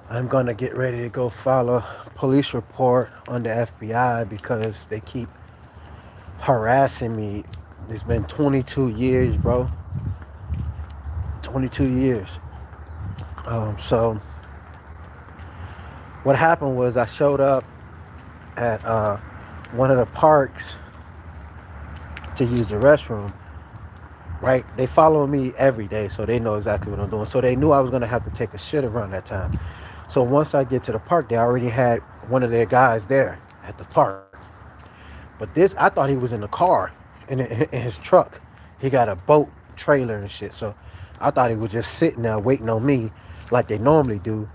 I'm gonna get ready to go file a police report on the FBI because they keep harassing me. It's been 22 years, bro. 22 years. So what happened was I showed up at one of the parks to use the restroom. Right? They follow me every day, so they know exactly what I'm doing. So they knew I was gonna have to take a shit around that time. So once I get to the park, they already had one of their guys there at the park. But this, I thought he was in the car, in his truck. He got a boat trailer and shit. So I thought he was just sitting there waiting on me, like they normally do,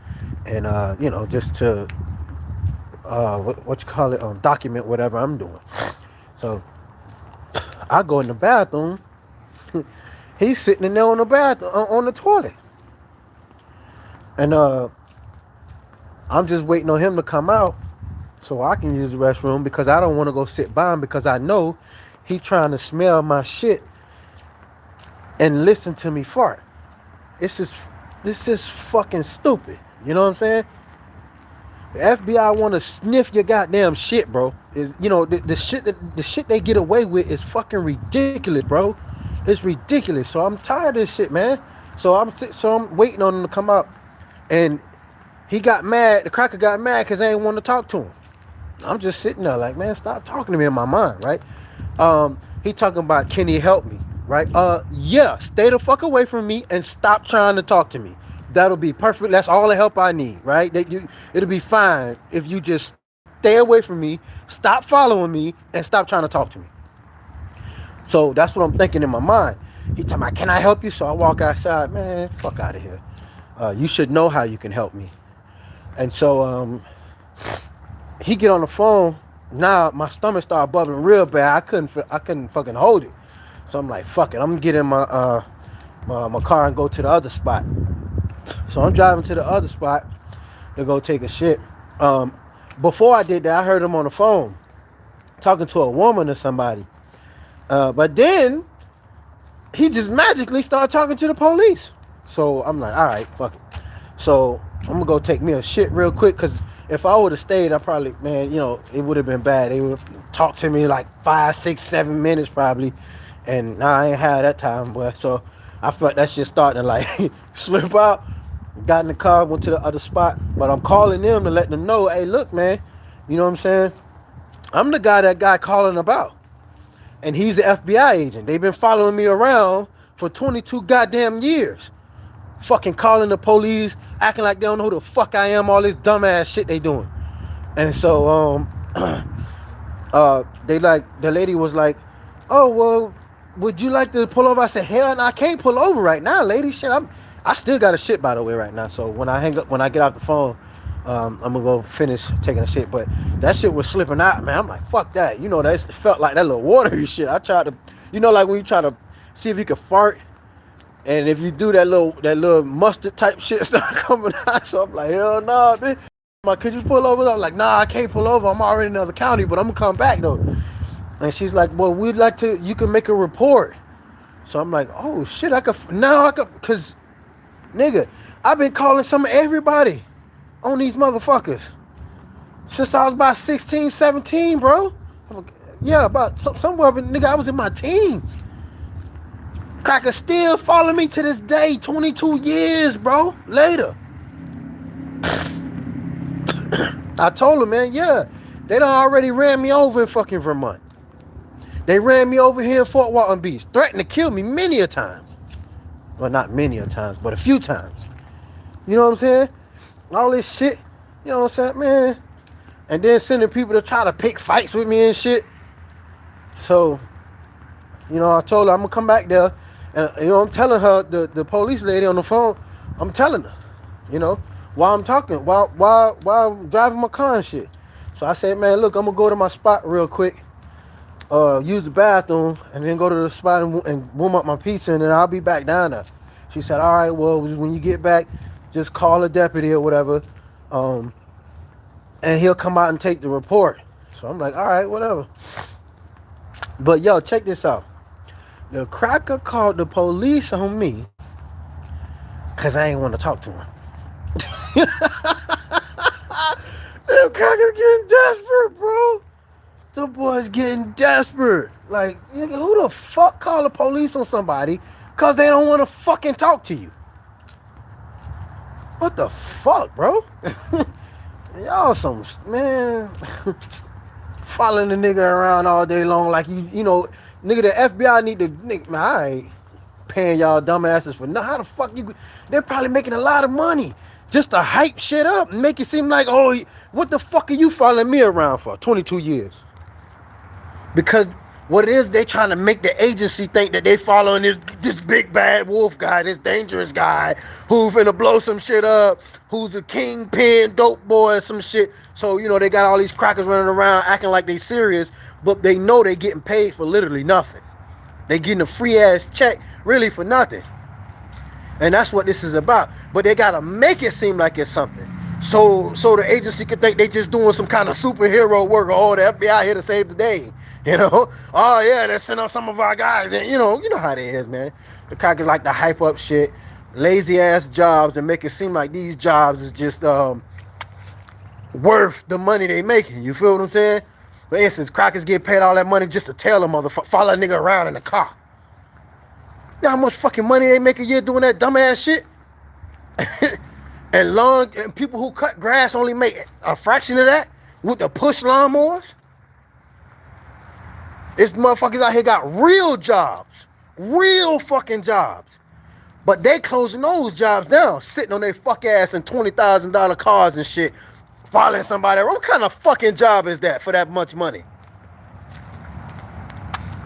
and just to what you call it, document whatever I'm doing. So I go in the bathroom. He's sitting in there on the bathroom on the toilet, and I'm just waiting on him to come out so I can use the restroom because I don't want to go sit by him because I know he trying to smell my shit and listen to me fart. This is fucking stupid. You know what I'm saying? The FBI want to sniff your goddamn shit, bro. Is the shit they get away with is fucking ridiculous, bro. It's ridiculous. So I'm tired of this shit, man. So I'm waiting on him to come out, and he got mad. The cracker got mad because I ain't want to talk to him. I'm just sitting there like, man, stop talking to me in my mind, right? He talking about, can he help me, right? Yeah, stay the fuck away from me and stop trying to talk to me. That'll be perfect. That's all the help I need, right? It'll be fine if you just stay away from me, stop following me, and stop trying to talk to me. So that's what I'm thinking in my mind. He talking about, can I help you? So I walk outside, man, fuck out of here. You should know how you can help me. And so he get on the phone. Now my stomach started bubbling real bad. I couldn't fucking hold it. So I'm like, fuck it. I'm gonna get in my car and go to the other spot. So I'm driving to the other spot to go take a shit. Before I did that, I heard him on the phone talking to a woman or somebody. But then he just magically started talking to the police. So I'm like, all right, fuck it. So I'm gonna go take me a shit real quick because if I would have stayed, I probably, man, it would have been bad. They would talk to me like 5, 6, 7 minutes probably, and now I ain't had that time, boy. So I felt that shit starting to like slip out. Got in the car, went to the other spot, but I'm calling them to let them know, hey, look, man, you know what I'm saying? I'm the guy that guy calling about, and he's an FBI agent. They've been following me around for 22 goddamn years. Fucking calling the police, acting like they don't know who the fuck I am, all this dumbass shit they doing. And so they like, the lady was like, oh, well, would you like to pull over? I said, hell no, I can't pull over right now, lady. Shit, I still got a shit, by the way, right now. So when I get off the phone, I'm gonna go finish taking a shit. But that shit was slipping out, man. I'm like, fuck that. That felt like that little watery shit. I tried to, like when you try to see if you can fart, and if you do that little mustard type shit start coming out. So I'm like, hell no, bitch. Like, could you pull over? I'm like, nah, I can't pull over. I'm already in another county, but I'm gonna come back though. And she's like, well, you can make a report. So I'm like, oh shit, I could, cause nigga, I've been calling some of everybody on these motherfuckers since I was about 16, 17, bro. Yeah, about somewhere, but nigga, I was in my teens. Cracker still following me to this day, 22 years, bro, later. I told him, man, yeah, they done already ran me over in fucking Vermont. They ran me over here in Fort Walton Beach, threatened to kill me many a times. Well, not many a times, but a few times. You know what I'm saying? All this shit, you know what I'm saying, man? And then sending people to try to pick fights with me and shit. So, I told her I'm gonna come back there. And, I'm telling her, the police lady on the phone, I'm telling her, while I'm talking, while I'm driving my car and shit. So I said, man, look, I'm gonna go to my spot real quick, use the bathroom, and then go to the spot and warm up my pizza, and then I'll be back down there. She said, all right, well, when you get back, just call a deputy or whatever, and he'll come out and take the report. So I'm like, all right, whatever. But yo, check this out. The cracker called the police on me because I ain't want to talk to him. crackers getting desperate, bro. The boys getting desperate. Like, nigga, who the fuck call the police on somebody because they don't want to fucking talk to you? What the fuck, bro? Y'all some, man, following the nigga around all day long like you know, nigga, the FBI need to, nigga, man, I ain't paying y'all dumbasses for nothing. How the fuck you, they're probably making a lot of money just to hype shit up and make it seem like, oh, what the fuck are you following me around for 22 years? Because what it is, they trying to make the agency think that they following this big bad wolf guy, this dangerous guy who finna blow some shit up, who's a kingpin, dope boy, some shit. So, you know, they got all these crackers running around acting like they serious, but they know they getting paid for literally nothing. They getting a free ass check really for nothing. And that's what this is about. But they gotta make it seem like it's something. So the agency could think they just doing some kind of superhero work. Oh, the FBI here to save the day. You know? Oh yeah, let's send up some of our guys. And you know how they is, man. The crackers like to hype up shit, lazy ass jobs, and make it seem like these jobs is just worth the money they making. You feel what I'm saying? For instance, crackers get paid all that money just to tell a motherfucker, follow a nigga around in the car. You know how much fucking money they make a year doing that dumbass shit? And people who cut grass only make a fraction of that with the push lawnmowers. This motherfuckers out here got real jobs, real fucking jobs, but they closing those jobs down, sitting on their fuck ass in $20,000 cars and shit, following somebody. What kind of fucking job is that for that much money,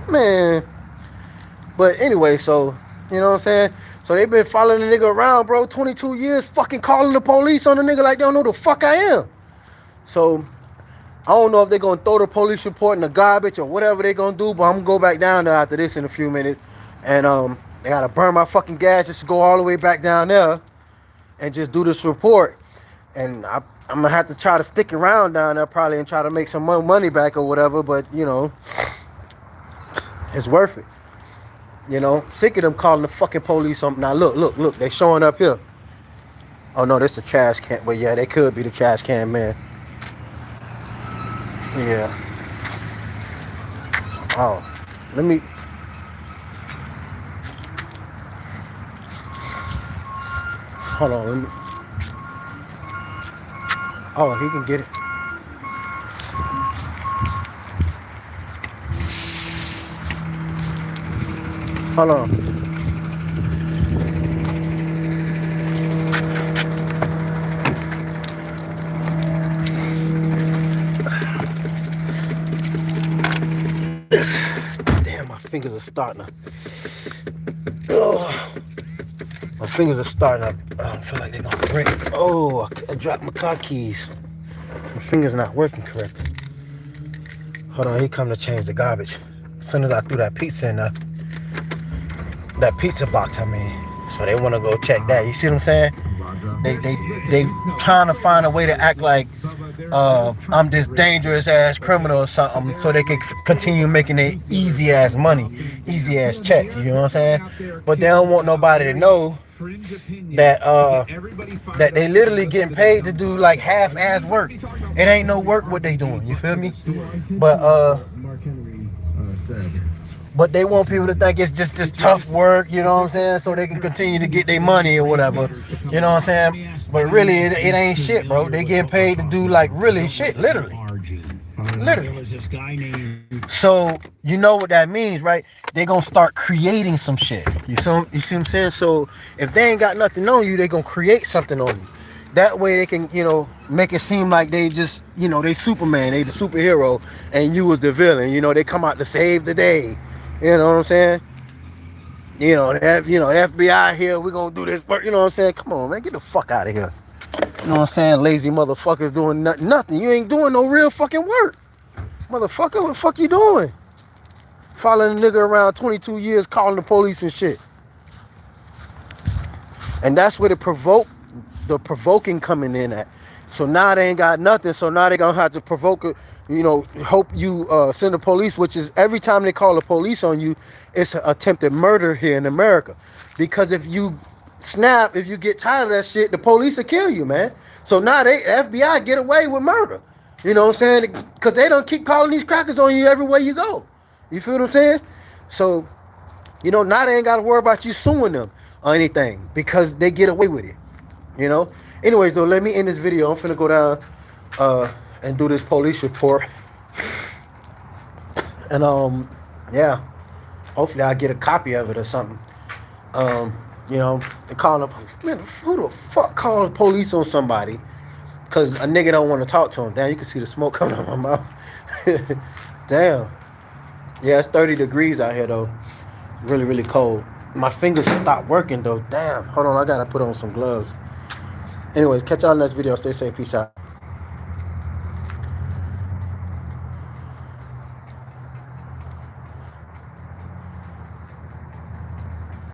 man? But anyway, so you know what I'm saying. So they been following the nigga around, bro, 22 years, fucking calling the police on the nigga like they don't know the fuck I am. So I don't know if they're gonna throw the police report in the garbage or whatever they gonna do, but I'm gonna go back down there after this in a few minutes. And they gotta burn my fucking gas just to go all the way back down there and just do this report. And I'm gonna have to try to stick around down there probably and try to make some money back or whatever, but you know, it's worth it. You know, sick of them calling the fucking police on. Now look, they showing up here. Oh no, this is a trash can. But yeah, they could be the trash can man. Yeah. Oh, let me. Hold on, let me. Oh, he can get it. Hold on. Damn, my fingers are starting to. Oh, my fingers are starting to. I feel like they're gonna break. Oh, I dropped my car keys. My fingers not working correctly. Hold on, he come to change the garbage. As soon as I threw that pizza in there. That pizza box, I mean. So they want to go check that. You see what I'm saying? They trying to find a way to act like I'm this dangerous ass criminal or something, so they can continue making their easy ass money, easy ass check. You know what I'm saying? But they don't want nobody to know that that they literally getting paid to do like half ass work. It ain't no work what they doing. You feel me? But they want people to think it's just tough work, you know what I'm saying? So they can continue to get their money or whatever, you know what I'm saying? But really, it ain't shit, bro. They getting paid to do like really shit, literally. So you know what that means, right? They gonna start creating some shit. You see what I'm saying? So if they ain't got nothing on you, they gonna create something on you. That way they can, you know, make it seem like they just, you know, they Superman, they the superhero, and you was the villain. You know, they come out to save the day. You know what I'm saying? You know, FBI here, we're gonna do this work. You know what I'm saying? Come on, man, get the fuck out of here. You know what I'm saying? Lazy motherfuckers doing nothing. You ain't doing no real fucking work. Motherfucker, what the fuck you doing? Following a nigga around 22 years, calling the police and shit. And that's where the provoking coming in at. So now they ain't got nothing. So now they gonna have to provoke it. You know, hope you send the police, which is every time they call the police on you, it's an attempted murder here in America. Because if you get tired of that shit, the police will kill you, man. So now FBI get away with murder. You know what I'm saying? Because they don't keep calling these crackers on you everywhere you go. You feel what I'm saying? So, now they ain't got to worry about you suing them or anything because they get away with it. You know? Anyways, though, let me end this video. I'm finna go down and do this police report. And, yeah. Hopefully I get a copy of it or something. They calling up, man, who the fuck calls police on somebody? Because a nigga don't want to talk to him. Damn, you can see the smoke coming out of my mouth. Damn. Yeah, it's 30 degrees out here, though. Really, really cold. My fingers stopped working, though. Damn. Hold on, I got to put on some gloves. Anyways, catch y'all in the next video. Stay safe. Peace out.